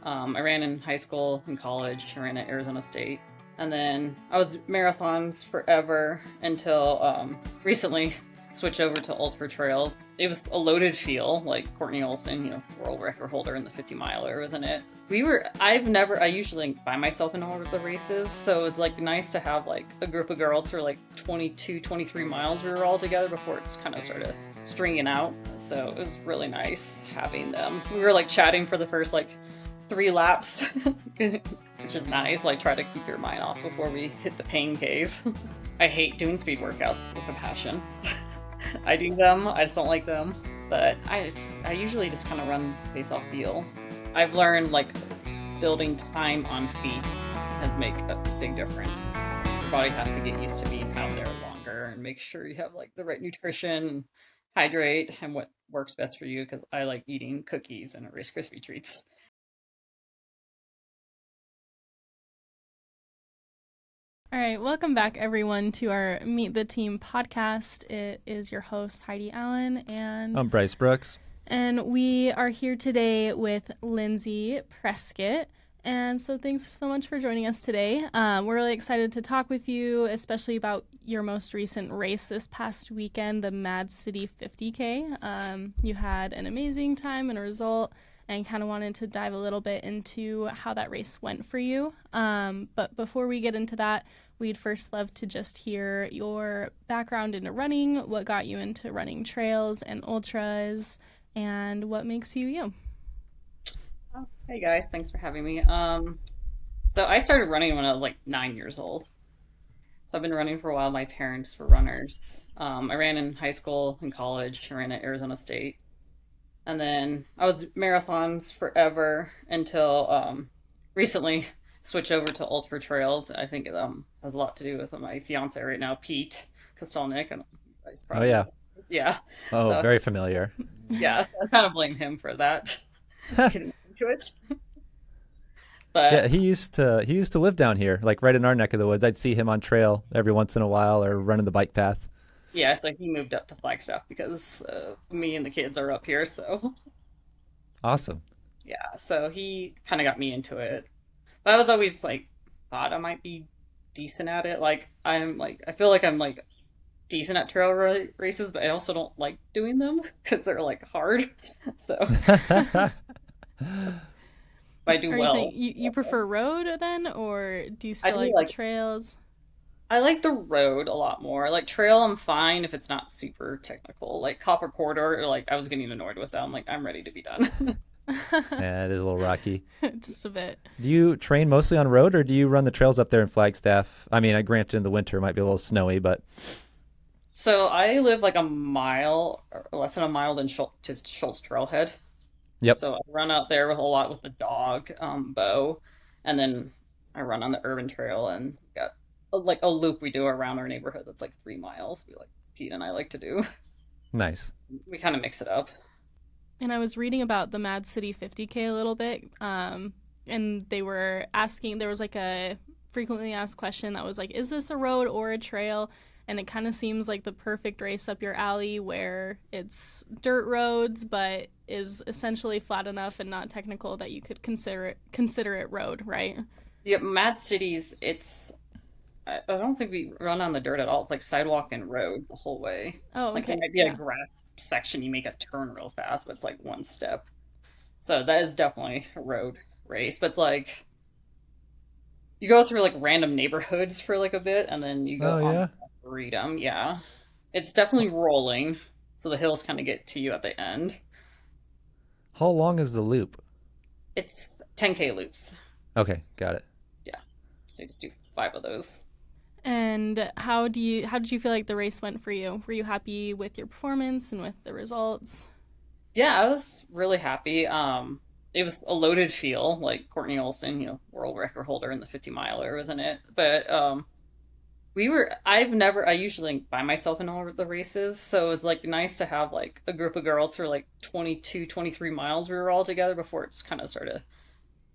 I ran in high school and college. I ran at Arizona State. And then I was marathons forever until recently switched over to ultra trails. It was a loaded field, like Courtney Olson, world record holder in the 50 miler, wasn't it? I usually by myself in all of the races. So it was like nice to have like a group of girls for like 22, 23 miles. We were all together before it's kind of started stringing out. So it was really nice having them. We were like chatting for the first like 3 laps, which is nice. Like try to keep your mind off before we hit the pain cave. I hate doing speed workouts with a passion. I do them, I just don't like them. But I usually just kind of run based off feel. I've learned like building time on feet has make a big difference. Your body has to get used to being out there longer and make sure you have like the right nutrition, hydrate, and what works best for you. Because I like eating cookies and Rice Krispie treats. All right, welcome back everyone to our Meet the Team podcast. It is your host Heidi Allen and I'm Bryce Brooks. And we are here today with Lindsay Prescott. And so thanks so much for joining us today. We're really excited to talk with you, especially about your most recent race this past weekend, the Mad City 50K. You had an amazing time and a result, and kind of wanted to dive a little bit into how that race went for you. But before we get into that, we'd first love to just hear your background into running, what got you into running trails and ultras, and what makes you you. Oh, hey guys, thanks for having me. So I started running when I was like 9 years old. So I've been running for a while. My parents were runners. I ran in high school and college. I ran at Arizona State. And then I was marathons forever until recently switched over to ultra trails. I think it has a lot to do with my fiance right now, Pete Kostelnik. And Oh yeah. Yeah. Oh, So, very familiar. yeah, so I kind of blame him for that. Getting into it. But Yeah, he used to live down here, like right in our neck of the woods. I'd see him on trail every once in a while or running the bike path. yeah, so he moved up to Flagstaff because me and the kids are up here. So Awesome. yeah, so he kind of got me into it. But I was always like thought I might be decent at it. I feel like I'm like decent at races, but I also don't like doing them because they're like hard. So if I do Are you well, saying you prefer road then, or do you I still do like the like trails? I like the road a lot more. Like trail, I'm fine if it's not super technical. Like Copper Corridor, like I was getting annoyed with them. Like I'm ready to be done. Yeah, it is a little rocky. Just a bit. Do you train mostly on road or do you run the trails up there in Flagstaff? I mean, I granted in the winter it might be a little snowy, but So I live like a mile or less than a mile than Schultz Trailhead. yep. So I run out there with a lot with the dog, Bo, and then I run on the urban trail and got like a loop we do around our neighborhood that's like 3 miles. We like Pete and I like to do. Nice. We kind of mix it up. And I was reading about the Mad City 50K a little bit, and they were asking, there was like a frequently asked question that was like, is this a road or a trail? And it kind of seems like the perfect race up your alley where it's dirt roads, but is essentially flat enough and not technical that you could consider it road, right? Yeah, Mad Cities, I don't think we run on the dirt at all. It's like sidewalk and road the whole way. Oh, Like there okay. might be a Yeah. grass section you make a turn real fast, but it's like one step. So that is definitely a road race. But it's like you go through like random neighborhoods for like a bit and then you go Oh on yeah. freedom. Yeah. It's definitely rolling. So the hills kind of get to you at the end. How long is the loop? It's 10K loops. Okay, got it. Yeah. So you just do 5 of those. And how did you feel like the race went for you? Were you happy with your performance and with the results? Yeah, I was really happy. It was a loaded field, like Courtney Olson, world record holder in the 50 miler, wasn't it? But I usually by myself in all of the races, so it was like nice to have like a group of girls for like 22, 23 miles. We were all together before it's kind of started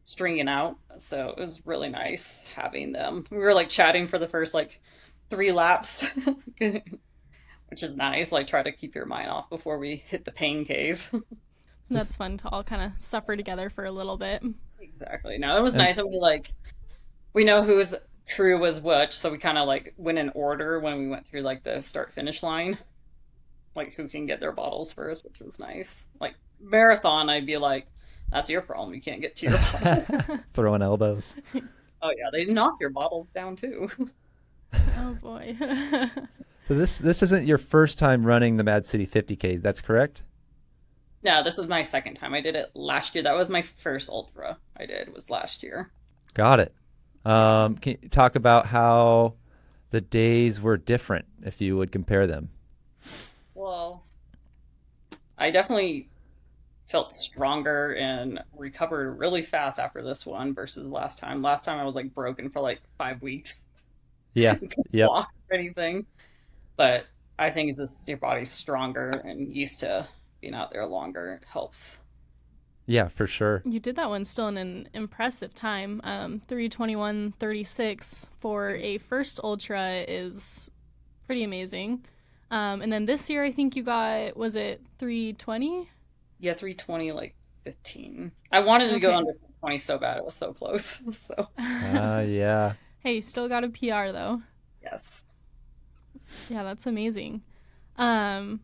stringing out. So it was really nice having them. We were like chatting for the first like 3 laps, which is nice. Like try to keep your mind off before we hit the pain cave. That's fun to all kind of suffer together for a little bit. Exactly. No, it was nice. And we know whose crew was which, so we kind of like went in order when we went through like the start finish line, like who can get their bottles first, which was nice. Like marathon, I'd be like, that's your problem. You can't get to your bottle. Throwing elbows. Oh yeah, they knock your bottles down too. Oh boy. So this isn't your first time running the Mad City 50K, that's correct? No, this is my second time. I did it last year. That was my first ultra I did was last year. Got it. Yes. Can you talk about how the days were different, if you would compare them? Well, I definitely felt stronger and recovered really fast after this one versus last time. Last time I was like broken for like 5 weeks. Yeah. Couldn't Yep. walk or anything. But I think it's just your body's stronger and used to being out there longer. It helps. Yeah, for sure. You did that one still in an impressive time. 3:21:36 for a first ultra is pretty amazing. And then this year, I think you got, was it 3:20? Yeah, 3:20 like 15. I wanted to go Okay. under 3:20 so bad. It was so close. So, Yeah. Hey, still got a PR though. yes. Yeah, that's amazing. Kind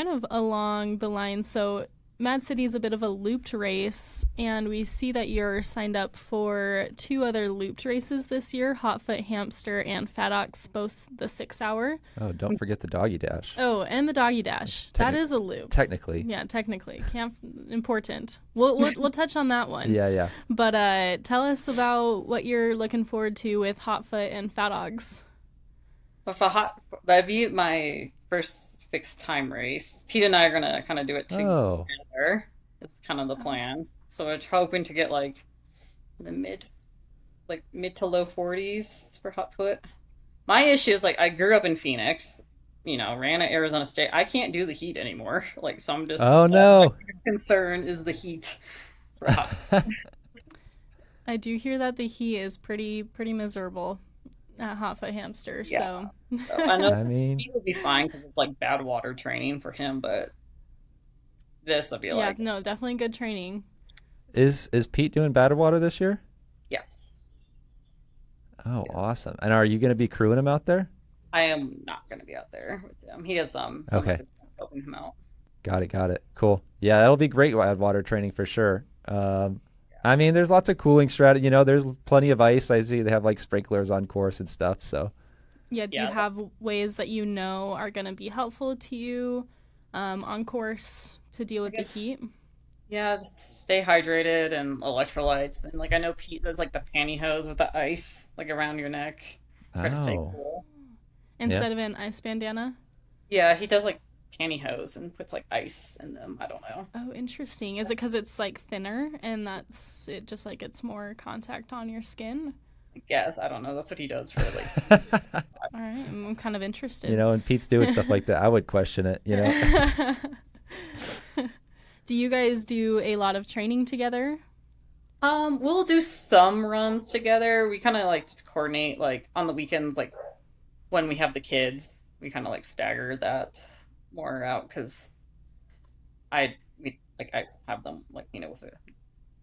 of along the line, so Mad City is a bit of a looped race, and we see that you're signed up for 2 other looped races this year, Hotfoot Hamster and Fat Ox, both the 6-hour. Oh, don't forget the Doggie Dash. Oh, and the Doggie Dash. That is a loop. Technically. Yeah, technically. Important. We'll touch on that one. Yeah. But tell us about what you're looking forward to with Hotfoot and Fat Ox. But that'd be my first fixed time race. Pete and I are gonna kind of do it Oh, together. It's kind of the plan. So we're hoping to get like the mid to low 40s for Hotfoot. My issue is like I grew up in Phoenix, ran at Arizona State. I can't do the heat anymore. Like, so I'm just oh no. concern is the heat for Hotfoot. I do hear that the heat is pretty miserable at Hotfoot Hamster, Yeah. so So I know I mean, he would be fine because it's like bad water training for him, but this would be yeah, like, no, definitely good training. is Pete doing Battle Water this year? yes, Oh, Yeah. awesome. And are you going to be crewing him out there? I am not going to be out there with him. He has some of Okay. his friends helping him out. Got it. Cool. Yeah, that'll be great water training for sure. I mean, there's lots of cooling strategy. There's plenty of ice. I see they have like sprinklers on course and stuff. So Yeah, do Yeah. you have ways that are going to be helpful to you on course to deal with the guess- heat? Yeah, just stay hydrated and electrolytes. And like I know Pete does like the pantyhose with the ice like around your neck. Try to stay Oh. cool. Instead of an ice bandana? Yeah, he does like pantyhose and puts like ice in them. I don't know. Oh, interesting. Is it because it's like thinner and that's it just like gets more contact on your skin? I guess I don't know. That's what he does for like. All right, I'm kind of interested. and Pete's doing stuff like that, I would question it. Do you guys do a lot of training together? We'll do some runs together. We kind of like to coordinate like on the weekends, like when we have the kids, we kind of like stagger that more out because I have them like with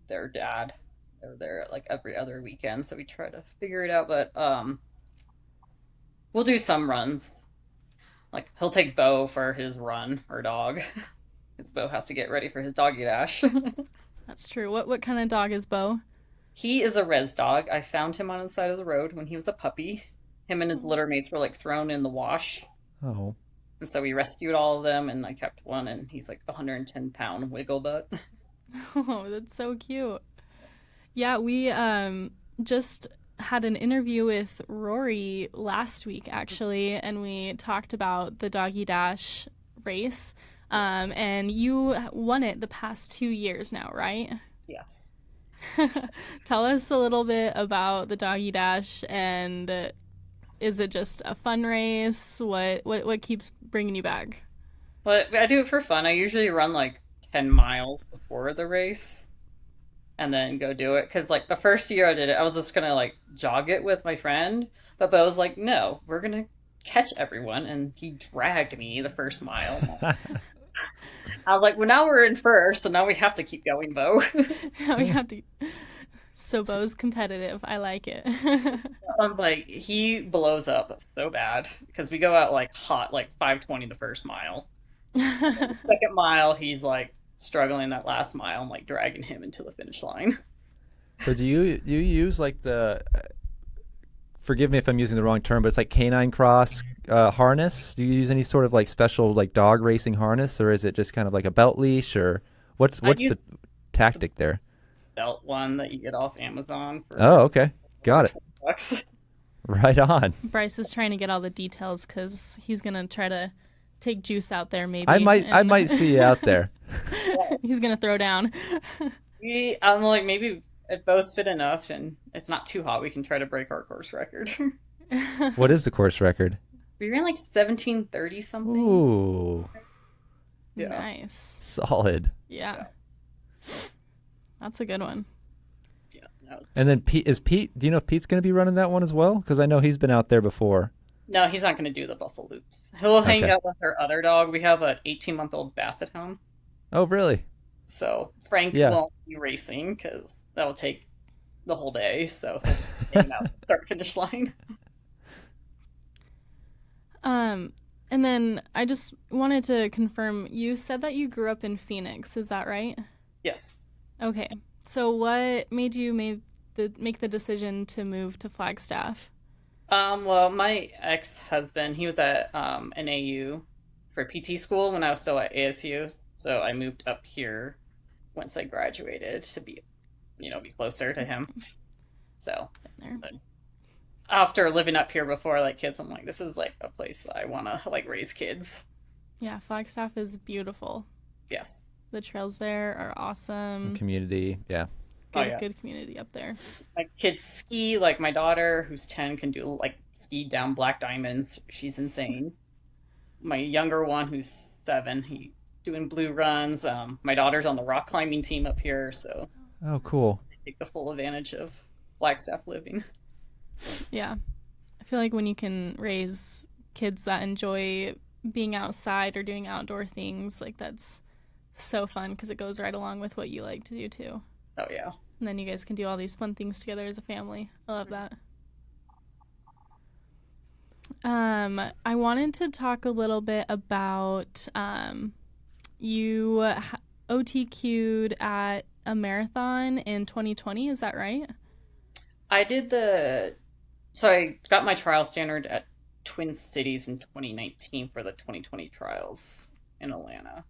their dad. They're there like every other weekend, so we try to figure it out. But we'll do some runs. Like he'll take Bo for his run or dog. His Bo has to get ready for his doggy dash. That's true. What kind of dog is Bo? He is a res dog. I found him on the side of the road when he was a puppy. Him and his litter mates were like thrown in the wash. Oh, And so we rescued all of them and I kept one and he's like 110-pound wiggle butt. Oh, that's so cute. Yeah, we just had an interview with Rory last week actually, and we talked about the Doggie Dash race. And you won it the past 2 years now, right? Yes. Tell us a little bit about the Doggie Dash, and is it just a fun race? What keeps bringing you back? But I do it for fun. I usually run like 10 miles before the race and then go do it. Because like the first year I did it, I was just going to like jog it with my friend. But Bo was like, no, we're going to catch everyone. And he dragged me the first mile. I was like, well, now we're in first, so now we have to keep going, Bo. We have to. So Bo's competitive. I like it. I was like, he blows up so bad because we go out like hot, like 5:20 the first mile. Second mile, he's like struggling that last mile. I'm like dragging him into the finish line. So do you use like the forgive me if I'm using the wrong term, but it's like canine cross harness? Do you use any sort of like special like dog racing harness, or is it just kind of like a belt leash, or what's the tactic there? Belt one that you get off Amazon for Oh, okay. Got it. $20. Right on. Bryce is trying to get all the details because he's gonna try to take Juice out there. Maybe I might see you out there. He's gonna throw down. I'm like, maybe if Bo's fit enough and it's not too hot, we can try to break our course record. What is the course record? We ran like 17:30 something. Ooh, Yeah. Nice. solid. Yeah. That's a good one. Yeah, that was And then Pete, do you know if Pete's going to be running that one as well? Because I know he's been out there before. No, he's not going to do the Buffalo Loops. He'll hang Okay. out with our other dog. We have an 18-month-old Basset Hound. Oh, really? So Frank Yeah. won't be racing because that will take the whole day. So he'll just hang out, start finish line. And then I just wanted to confirm, you said that you grew up in Phoenix, is that right? Yes. Okay. So what made you make the decision to move to Flagstaff? Well, my ex-husband, he was at an AU for PT school when I was still at ASU. So I moved up here once I graduated to be closer to him. So There. after living up here before, like kids, I'm like, this is like a place I want to like raise kids. Yeah, Flagstaff is beautiful. Yes. The trails there are awesome. Community, yeah. Oh, Good, yeah. good community up there. My kids ski, like my daughter, who's 10, can do like ski down Black Diamonds. She's insane. My younger one, who's 7, he's doing blue runs. My daughter's on the rock climbing team up here, so Oh, cool. I take the full advantage of Flagstaff living. Yeah. I feel like when you can raise kids that enjoy being outside or doing outdoor things, like that's so fun because it goes right along with what you like to do too. Oh yeah. And then you guys can do all these fun things together as a family. I love that. I wanted to talk a little bit about you OTQ'd at a marathon in 2020. Is that right? So I got my trial standard at Twin Cities in 2019 for the 2020 trials in Atlanta.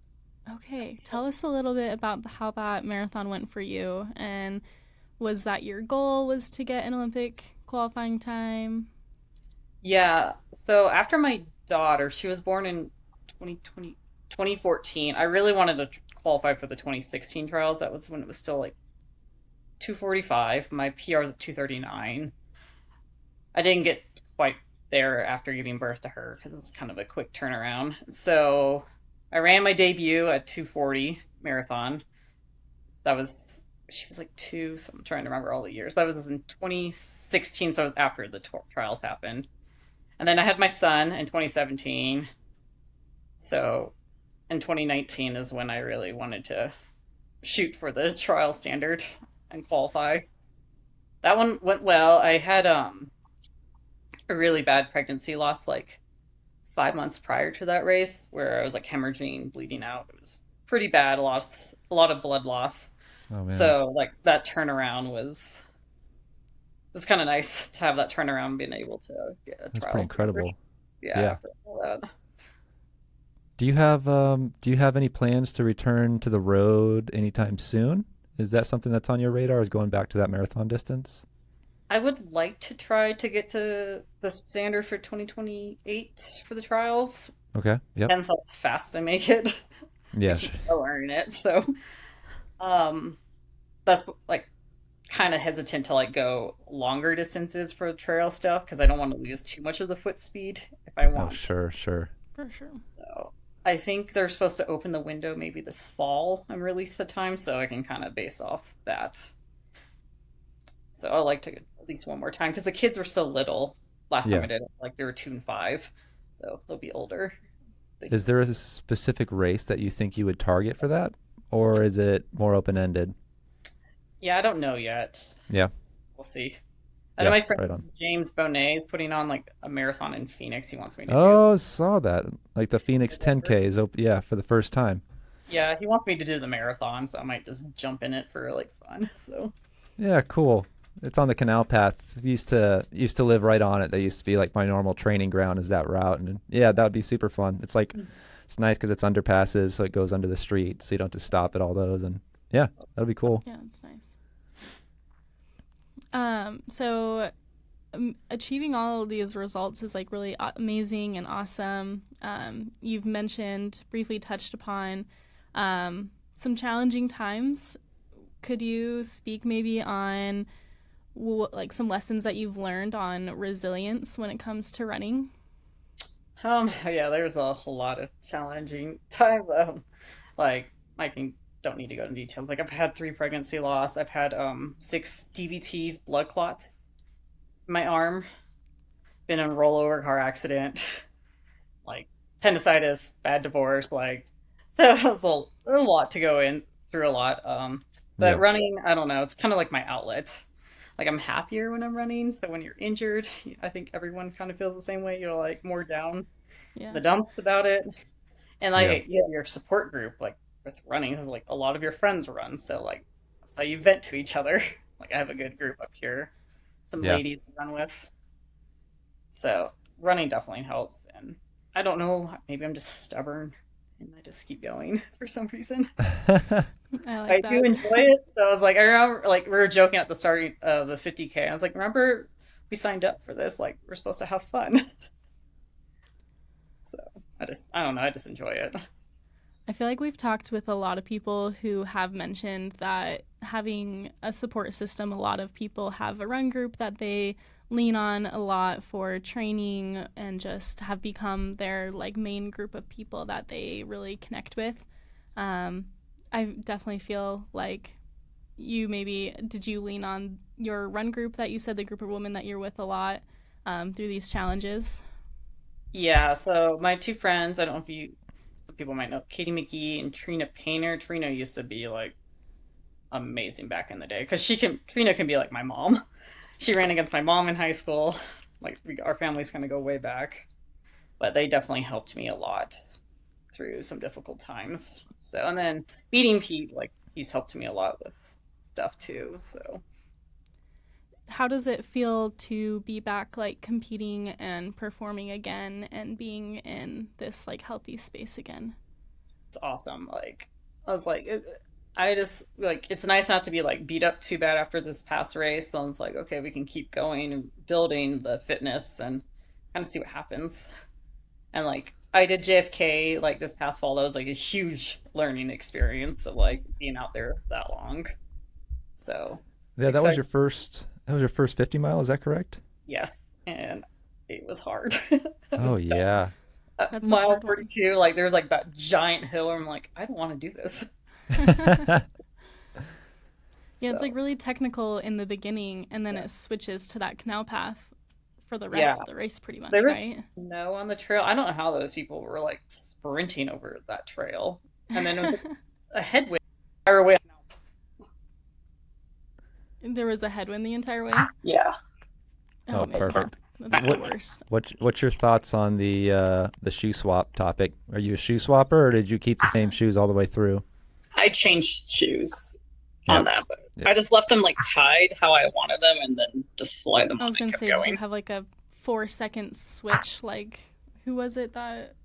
Okay, tell us a little bit about how that marathon went for you, and was that your goal, was to get an Olympic qualifying time? Yeah, so after my daughter, she was born in 2014, I really wanted to qualify for the 2016 trials. That was when it was still like 2:45. My PR was at 2:39. I didn't get quite there after giving birth to her because it was kind of a quick turnaround. So I ran my debut at 2:40 marathon. She was like 2, so I'm trying to remember all the years. That was in 2016, so it was after the trials happened. And then I had my son in 2017. So in 2019 is when I really wanted to shoot for the trial standard and qualify. That one went well. I had a really bad pregnancy loss like 5 months prior to that race where I was like hemorrhaging, bleeding out. It was pretty bad, a lot of blood loss. Oh, man. So like that turnaround was kind of nice to have that turnaround, being able to get a That's trial pretty standard. incredible. Yeah, Yeah. after all that. Do you have any plans to return to the road anytime soon? Is that something that's on your radar, is going back to that marathon distance? I would like to try to get to the standard for 2028 for the trials. Okay. Yep. Depends how fast I make it. Yeah. I'll earn it. So, that's like kind of hesitant to like go longer distances for trail stuff because I don't want to lose too much of the foot speed if I Oh, want. sure. For sure. So I think they're supposed to open the window maybe this fall and release the time, so I can kind of base off that. So I like to get at least one more time because the kids were so little last time Yeah. I did it. Like they were 2 and 5, so they'll be older. Is there a specific race that you think you would target for that, or is it more open-ended? Yeah, I don't know yet. Yeah. We'll see. I know Yeah, my right friend on. James Bonet is putting on like a marathon in Phoenix. He wants me to do. Oh, saw that. Like the Phoenix 10K is yeah, for the first time. Yeah, he wants me to do the marathon, so I might just jump in it for like fun. So Yeah, cool. It's on the canal path. Used to live right on it. That used to be like my normal training ground is that route, and yeah, that would be super fun. It's like it's nice because it's underpasses, so it goes under the street, so you don't have to stop at all those, and yeah, that'll be cool. Yeah, it's nice. So achieving all of these results is like really amazing and awesome. You've mentioned, briefly touched upon, some challenging times. Could you speak maybe on like some lessons that you've learned on resilience when it comes to running? yeah, there's a whole lot of challenging times. Like I can don't need to go into details. Like I've had 3 pregnancy loss. I've had 6 DVTs, blood clots in my arm. Been in a rollover car accident. Like appendicitis, bad divorce. Like so it was a lot to go in through a lot. But Yeah, running, I don't know. It's kind of like my outlet. Like I'm happier when I'm running. So when you're injured, I think everyone kind of feels the same way. You're like more down Yeah. the dumps about it. And yeah, like you have your support group, like with running, because like a lot of your friends run, so like that's how you vent to each other. Like I have a good group up here, some yeah. ladies to run with. So running definitely helps. And I don't know, maybe I'm just stubborn and I just keep going for some reason. I I like do that. enjoy it. So I was like, I remember like we were joking at the starting of the 50K. I was like, remember we signed up for this? Like we're supposed to have fun. So I don't know, I just enjoy it. I feel like we've talked with a lot of people who have mentioned that having a support system, a lot of people have a run group that they lean on a lot for training and just have become their like main group of people that they really connect with. I definitely feel like did you lean on your run group that you said, the group of women that you're with a lot through these challenges? Yeah, so my 2 friends, I don't know if some people might know Katie McGee and Trina Painter. Trina used to be like amazing back in the day because Trina can be like my mom. She ran against my mom in high school. Like our families kind of go way back, but they definitely helped me a lot through some difficult times. So, and then meeting Pete, like he's helped me a lot with stuff too. So How does it feel to be back like competing and performing again and being in this like healthy space again? it's awesome. Like I was like, I just like it's nice not to be like beat up too bad after this past race. So it's like, okay, we can keep going and building the fitness and kind of see what happens. And like I did JFK like this past fall. That was like a huge learning experience of like being out there that long. So Yeah, that was excited. your first. That was your first 50 mile. Is that correct? Yes, and it was hard. It Oh was tough. yeah. That's a Mile hard one. 42, like there's like that giant hill where I'm like, I don't want to do this. Yeah, it's So like really technical in the beginning and then yeah, it switches to that canal path for the yeah. rest of the race pretty much, There was right? snow on the trail. I don't know how those people were like sprinting over that trail. And then it was like a headwind fire away. There was a headwind the entire way. Yeah. Oh Oh, man, perfect. that's the What worst. what's your thoughts on the shoe swap topic? Are you a shoe swapper, or did you keep the same shoes all the way through? I changed shoes Yeah, on that, but yeah. I just left them like tied how I wanted them and then just slide them I on was and gonna kept say, did you going. have like a 4 second switch? Like, who was it that?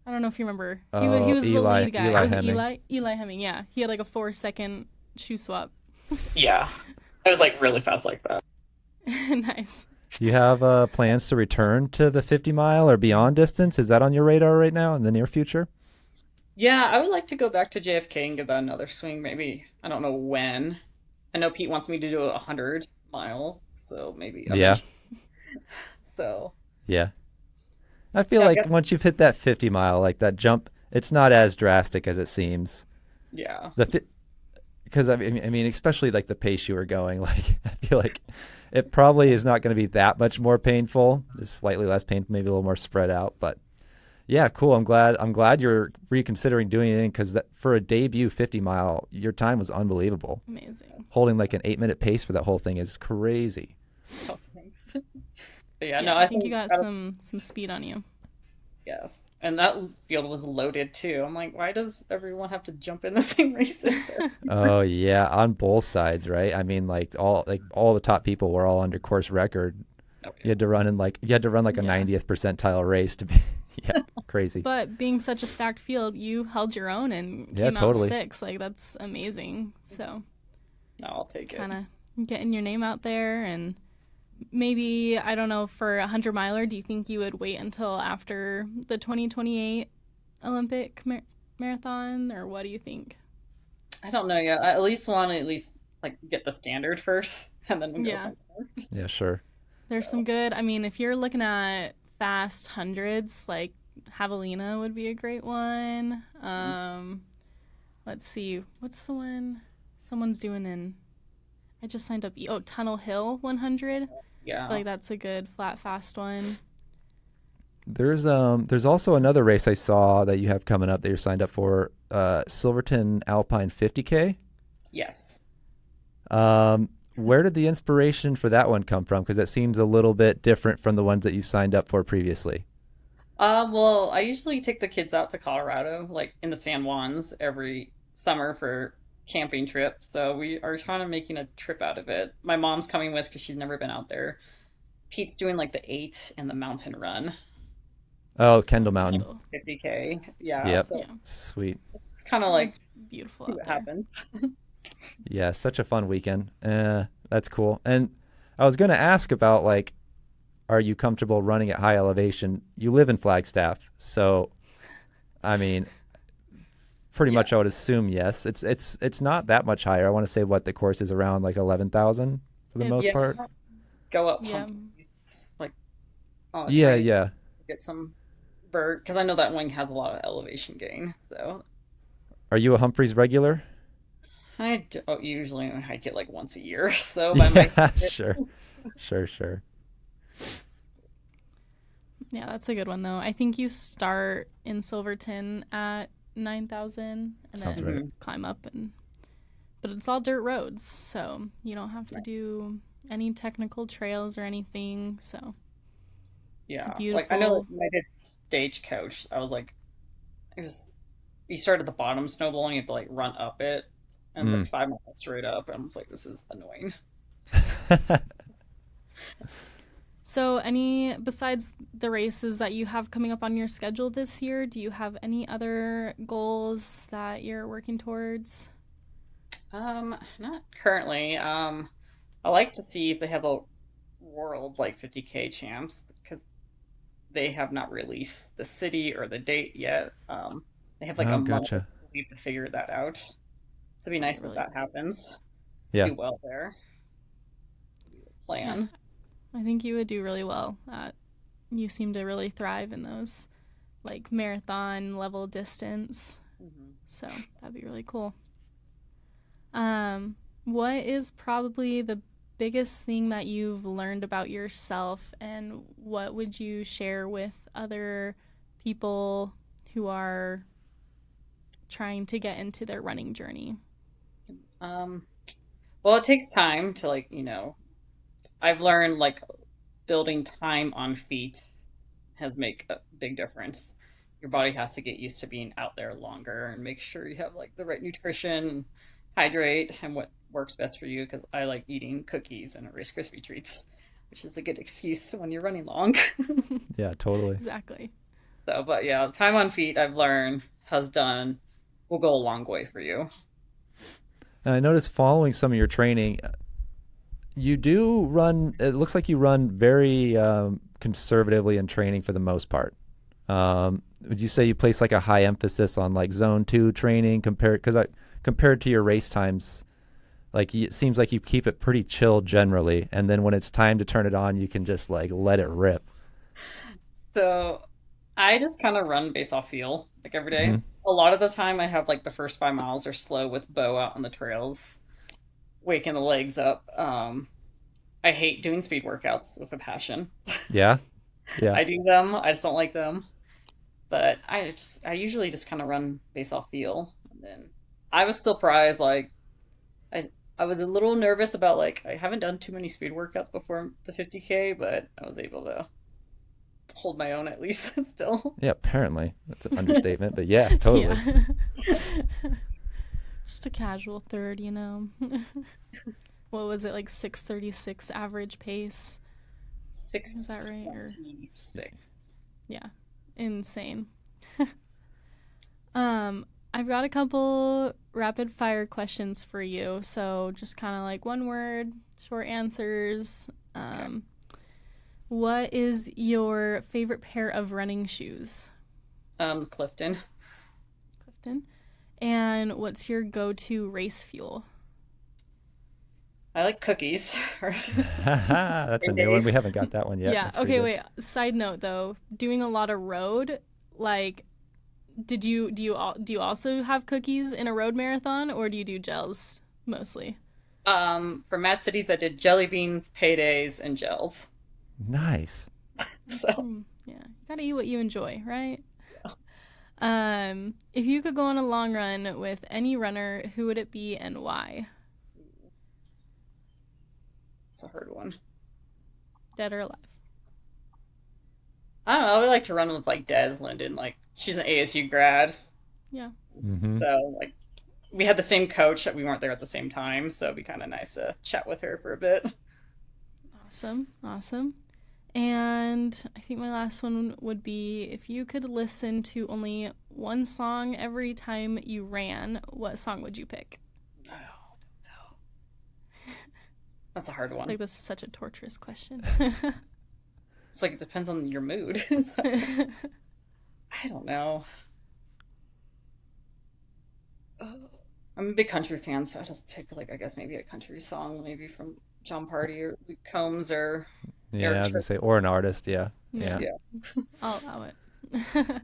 I don't know if you remember. He Oh, was the Eli lead guy. Eli Was it Hemming. Eli Hemming? Yeah, he had like a 4 second shoe swap. Yeah. I was like really fast like that. Nice. Do you have plans to return to the 50 mile or beyond distance? Is that on your radar right now in the near future? Yeah, I would like to go back to JFK and give that another swing. Maybe I don't know when. I know Pete wants me to do a 100 mile, so maybe Yeah, eventually. So yeah. I feel yeah, I like guess once you've hit that 50 mile, like that jump, it's not as drastic as it seems. yeah. The because I mean, especially like the pace you were going, like I feel like it probably is not going to be that much more painful. It's slightly less painful, maybe a little more spread out, but Yeah, cool. I'm glad you're reconsidering doing it because for a debut 50 mile, your time was unbelievable. Amazing. Holding like an 8-minute pace for that whole thing is crazy. Oh, thanks. But yeah, no, Yeah, I I think you think got out of some speed on you. yes. And that field was loaded too. I'm like, why does everyone have to jump in the same races? Oh yeah, on both sides, right? I mean, like all the top people were all under course record. Oh, You had to run like a Yeah. 90th percentile race to be yeah, crazy. But being such a stacked field, you held your own and Yeah, came out totally. sixth. Like that's amazing. So no, I'll take it. kind of getting your name out there, and maybe I don't know, for a 100 miler, do you think you would wait until after the 2028 Olympic marathon, or what do you think? I don't know yet. I at least want to like get the standard first, and then we'll go Yeah. from there. Yeah, sure. There's So some good. I mean, if you're looking at fast hundreds, like Javelina would be a great one. Let's see, what's the one someone's doing in? I just signed up. Oh, Tunnel Hill 100. I feel yeah, like that's a good flat fast one. There's also another race I saw that you have coming up that you're signed up for, Silverton Alpine 50K. yes. Where did the inspiration for that one come from? Because it seems a little bit different from the ones that you signed up for previously. Well, I usually take the kids out to Colorado, like in the San Juans, every summer for camping trip. So we are trying to making a trip out of it. My mom's coming with because she's never been out there. Pete's doing like the 8 and the mountain run, Oh, Kendall Mountain. Cool. 50K. Yeah, Yep. so Yeah, Sweet. it's kind of like it's beautiful see out what there. happens. Yeah, such a fun weekend. That's cool. And I was gonna ask about like, are you comfortable running at high elevation? You live in Flagstaff, so I mean, pretty Yeah, much I would assume yes. It's not that much higher. I want to say what the course is around like 11,000 for the most yeah. part. It's Go up yeah, Humvees like on a Yeah, train yeah. to get some bird because I know that wing has a lot of elevation gain. So Are you a Humphreys regular? I usually hike it like once a year. So if I might Yeah, hit sure. Sure, sure. yeah, that's a good one though. I think you start in Silverton at 9,000 and Sounds then right. Mhm. climb up, and but it's all dirt roads, so you don't have That's to nice. do any technical trails or anything. So it's a Yeah, like I know beautiful. like, when I did stagecoach, I was like, it was you start at the bottom snowball and you have to like run up it, and it's like Mm. 5 miles straight up, and I was like, this is annoying. So, any besides the races that you have coming up on your schedule this year, do you have any other goals that you're working towards? Not currently. I like to see if they have a world like 50K champs because they have not released the city or the date yet. They have like a Oh, month, I gotcha. believe, to figure that out. So it'd be That'd be nice if really that cool. happens. Yeah. Do well there. Yeah, Plan. I think you would do really well. You seem to really thrive in those like marathon level distance. Hmm. So that'd be really cool. What is probably the biggest thing that you've learned about yourself, and what would you share with other people who are trying to get into their running journey? Um, well, it takes time to like, I've learned like building time on feet has make a big difference. Your body has to get used to being out there longer and make sure you have like the right nutrition, hydrate, and what works best for you. Because I like eating cookies and Rice Krispie treats, which is a good excuse when you're running long. Yeah, totally. Exactly. So, but yeah, time on feet I've learned will go a long way for you. And I noticed following some of your training, you do run, it looks like you run very conservatively in training for the most part. Would you say you place like a high emphasis on like zone 2 training compared to your race times? Like it seems like you keep it pretty chill generally, and then when it's time to turn it on, you can just like let it rip. So I just kind of run based off feel, like every day. Hmm. A lot of the time, I have like the first 5 miles are slow with Bo out on the trails, waking the legs up. I hate doing speed workouts with a passion. Yeah, yeah. I do them, I just don't like them. But I usually just kind of run based off feel. And then I was still surprised, like I was a little nervous about like I haven't done too many speed workouts before the 50K, but I was able to hold my own at least still. Yeah, apparently. That's an understatement, but yeah, totally. Yeah. Just a casual third, you know. What was it, like 6:36 average pace? Is that right? Or 6. yeah, insane. I've got a couple rapid fire questions for you. So just kind of like one word, short answers. What is your favorite pair of running shoes? Clifton. Clifton. And what's your go-to race fuel? I like cookies. That's a new one. We haven't got that one yet. Yeah. That's pretty Okay, good. wait. Side note though, doing a lot of road, like do you also have cookies in a road marathon, or do you do gels mostly? For Mad Cities, I did jelly beans, paydays, and gels. Nice. So Yeah, you gotta eat what you enjoy, right? If you could go on a long run with any runner, who would it be and why? it's a hard one. Dead or alive? I don't know. I would like to run with like Des Linden. Like she's an ASU grad, Yeah. Mm-hmm. so like we had the same coach. We weren't there at the same time, so it'd be kind of nice to chat with her for a bit. Awesome. Awesome. And I think my last one would be, if you could listen to only one song every time you ran, what song would you pick? No, that's a hard one. Like, this is such a torturous question. It's like it depends on your mood. So, I don't know. I'm a big country fan, so I just pick like I guess maybe a country song, maybe from John Party or Luke Combs or Yeah, Eric I was Church. gonna say, or an artist. Yeah. Yeah. Yeah. I'll allow it.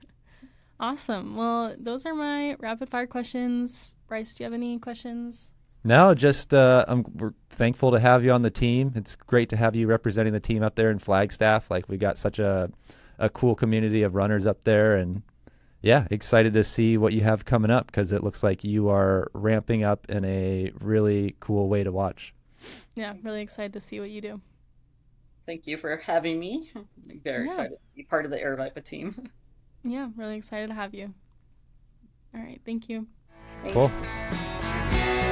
Awesome. Well, those are my rapid fire questions. Bryce, do you have any questions? No, just we're thankful to have you on the team. It's great to have you representing the team up there in Flagstaff. Like we got such a cool community of runners up there, and yeah, excited to see what you have coming up because it looks like you are ramping up in a really cool way to watch. Yeah, really excited to see what you do. Thank you for having me. I'm very Yeah. excited to be part of the Aravaipa team. Yeah, really excited to have you. All right, thank you. Thanks. Cool.